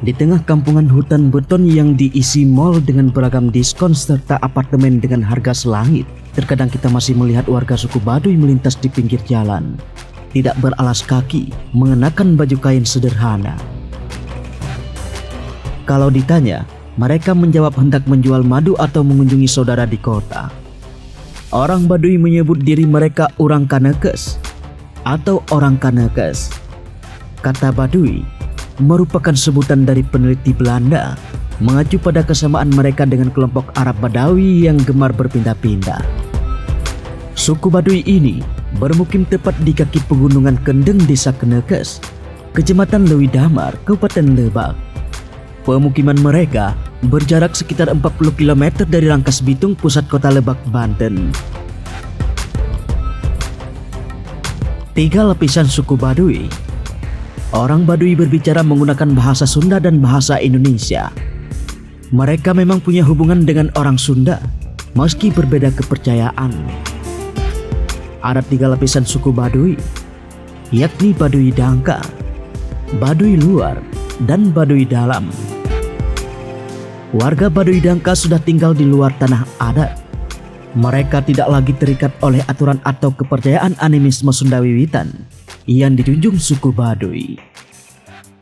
Di tengah kampungan hutan beton yang diisi mal dengan beragam diskon serta apartemen dengan harga selangit, terkadang kita masih melihat warga suku Baduy melintas di pinggir jalan, tidak beralas kaki, mengenakan baju kain sederhana. Kalau ditanya, mereka menjawab hendak menjual madu atau mengunjungi saudara di kota. Orang Baduy menyebut diri mereka orang Kanekes atau orang Kanekes. Kata Baduy merupakan sebutan dari peneliti Belanda, mengacu pada kesamaan mereka dengan kelompok Arab Badawi yang gemar berpindah-pindah. Suku Baduy ini bermukim tepat di kaki pegunungan Kendeng, Desa Kanekes, Kecamatan Lewi Damar, Kabupaten Lebak. Pemukiman mereka berjarak sekitar 40 km dari Rangkas Bitung, pusat kota Lebak, Banten. 3 lapisan suku Baduy. Orang Baduy berbicara menggunakan bahasa Sunda dan bahasa Indonesia. Mereka memang punya hubungan dengan orang Sunda, meski berbeda kepercayaan. Ada 3 lapisan suku Baduy, yakni Baduy Dangka, Baduy Luar, dan Baduy Dalam. Warga Baduy Dangka sudah tinggal di luar tanah adat. Mereka tidak lagi terikat oleh aturan atau kepercayaan animisme Sunda Wiwitan yang dijunjung suku Baduy.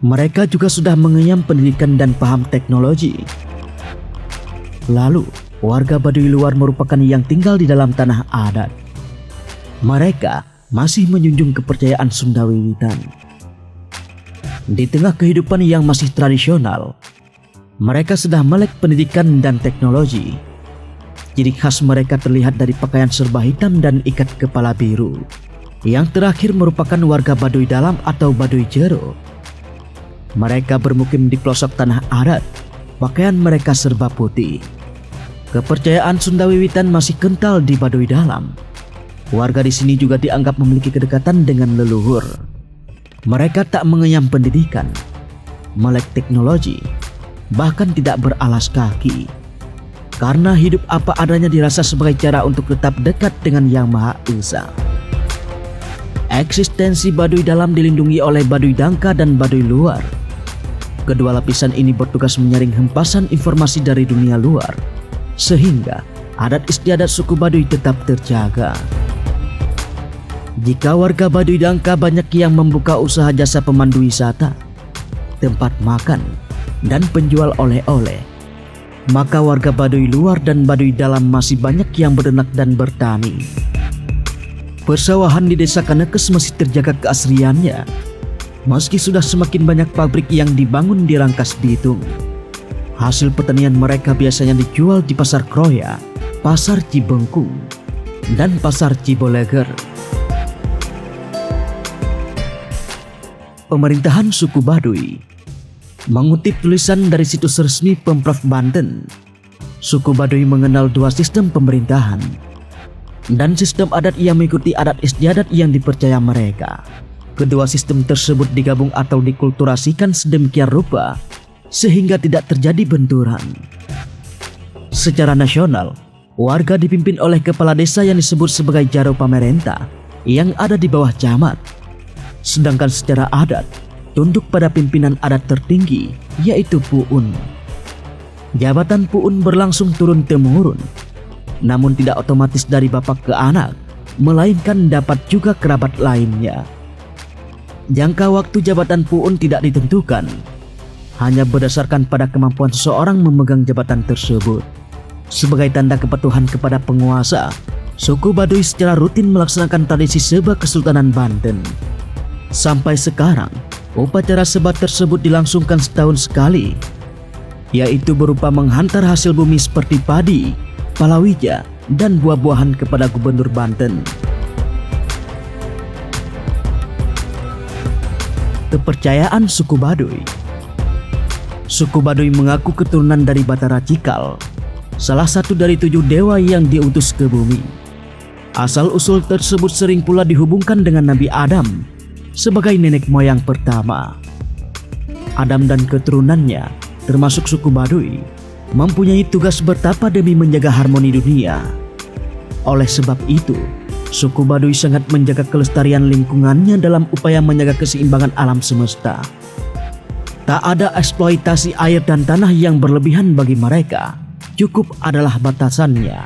Mereka juga sudah mengenyam pendidikan dan paham teknologi. Lalu, warga Baduy Luar merupakan yang tinggal di dalam tanah adat. Mereka masih menjunjung kepercayaan Sunda Wiwitan. Di tengah kehidupan yang masih tradisional, mereka sudah melek pendidikan dan teknologi. Ciri khas mereka terlihat dari pakaian serba hitam dan ikat kepala biru. Yang terakhir merupakan warga Baduy Dalam atau Baduy Jero. Mereka bermukim di pelosok tanah adat. Pakaian mereka serba putih. Kepercayaan Sunda Wiwitan masih kental di Baduy Dalam. Warga di sini juga dianggap memiliki kedekatan dengan leluhur. Mereka tak mengenyam pendidikan, melek teknologi, bahkan tidak beralas kaki. Karena hidup apa adanya dirasa sebagai cara untuk tetap dekat dengan Yang Maha Esa. Eksistensi Baduy Dalam dilindungi oleh Baduy Dangka dan Baduy Luar. Kedua lapisan ini bertugas menyaring hempasan informasi dari dunia luar, sehingga adat istiadat suku Baduy tetap terjaga. Jika warga Baduy Dangka banyak yang membuka usaha jasa pemandu wisata, tempat makan, dan penjual oleh-oleh, maka warga Baduy Luar dan Baduy Dalam masih banyak yang beternak dan bertani. Persawahan di Desa Kanekes masih terjaga keasliannya, meski sudah semakin banyak pabrik yang dibangun di Rangkas Bitung. Hasil pertanian mereka biasanya dijual di Pasar Kroya, Pasar Cibengkung, dan Pasar Ciboleger. Pemerintahan suku Baduy. Mengutip tulisan dari situs resmi Pemprov Banten, suku Baduy mengenal 2 sistem pemerintahan dan sistem adat yang mengikuti adat istiadat yang dipercaya mereka. Kedua sistem tersebut digabung atau dikulturasikan sedemikian rupa sehingga tidak terjadi benturan. Secara nasional, warga dipimpin oleh kepala desa yang disebut sebagai Jaro Pamerentah yang ada di bawah camat. Sedangkan secara adat, tunduk pada pimpinan adat tertinggi, yaitu Puun. Jabatan Puun berlangsung turun-temurun, namun tidak otomatis dari bapak ke anak, melainkan dapat juga kerabat lainnya. Jangka waktu jabatan Puun tidak ditentukan, hanya berdasarkan pada kemampuan seseorang memegang jabatan tersebut. Sebagai tanda kepatuhan kepada penguasa, suku Baduy secara rutin melaksanakan tradisi Seba Kesultanan Banten. Sampai sekarang, upacara Seba tersebut dilangsungkan setahun sekali, yaitu berupa menghantar hasil bumi seperti padi, palawija, dan buah-buahan kepada Gubernur Banten. Kepercayaan suku Baduy. Suku Baduy mengaku keturunan dari Batara Cikal, salah satu dari 7 dewa yang diutus ke bumi. Asal-usul tersebut sering pula dihubungkan dengan Nabi Adam sebagai nenek moyang pertama. Adam dan keturunannya, termasuk suku Baduy, mempunyai tugas bertapa demi menjaga harmoni dunia. Oleh sebab itu, suku Baduy sangat menjaga kelestarian lingkungannya dalam upaya menjaga keseimbangan alam semesta. Tak ada eksploitasi air dan tanah yang berlebihan bagi mereka. Cukup adalah batasannya.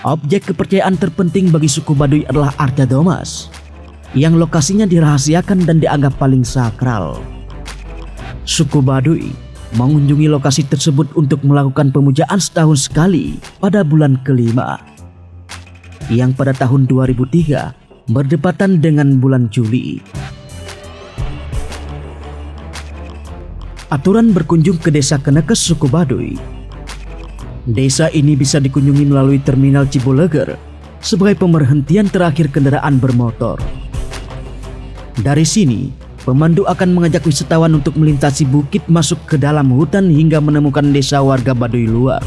Objek kepercayaan terpenting bagi suku Baduy adalah Arca Domas, yang lokasinya dirahasiakan dan dianggap paling sakral. Suku Baduy mengunjungi lokasi tersebut untuk melakukan pemujaan setahun sekali pada bulan kelima, yang pada tahun 2003 berdepatan dengan bulan Juli. Aturan berkunjung ke desa Kenekes suku Baduy. Desa ini bisa dikunjungi melalui terminal Ciboleger sebagai pemerhentian terakhir kendaraan bermotor. Dari sini, pemandu akan mengajak wisatawan untuk melintasi bukit masuk ke dalam hutan hingga menemukan desa warga Baduy luar.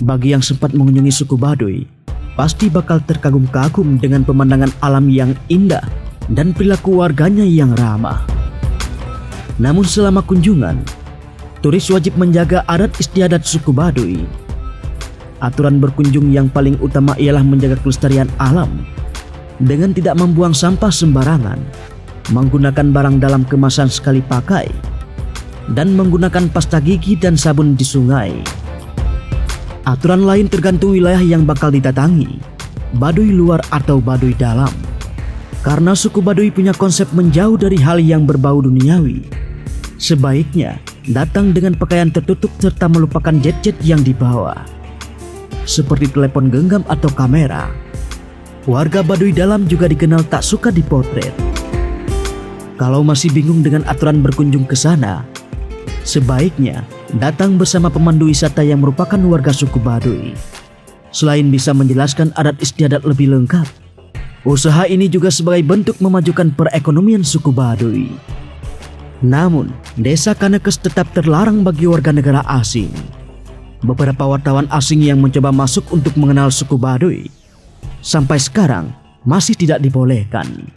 Bagi yang sempat mengunjungi suku Baduy, pasti bakal terkagum-kagum dengan pemandangan alam yang indah dan perilaku warganya yang ramah. Namun selama kunjungan, turis wajib menjaga adat istiadat suku Baduy. Aturan berkunjung yang paling utama ialah menjaga kelestarian alam dengan tidak membuang sampah sembarangan, menggunakan barang dalam kemasan sekali pakai, dan menggunakan pasta gigi dan sabun di sungai. Aturan lain tergantung wilayah yang bakal didatangi, Baduy luar atau Baduy dalam. Karena suku Baduy punya konsep menjauh dari hal yang berbau duniawi, sebaiknya datang dengan pakaian tertutup serta melupakan jet-jet yang dibawa, seperti telepon genggam atau kamera. Warga Baduy dalam juga dikenal tak suka dipotret. Kalau masih bingung dengan aturan berkunjung ke sana, sebaiknya datang bersama pemandu wisata yang merupakan warga suku Baduy. Selain bisa menjelaskan adat istiadat lebih lengkap, usaha ini juga sebagai bentuk memajukan perekonomian suku Baduy. Namun, desa Kenekes tetap terlarang bagi warga negara asing. Beberapa wartawan asing yang mencoba masuk untuk mengenal suku Baduy sampai sekarang masih tidak dibolehkan.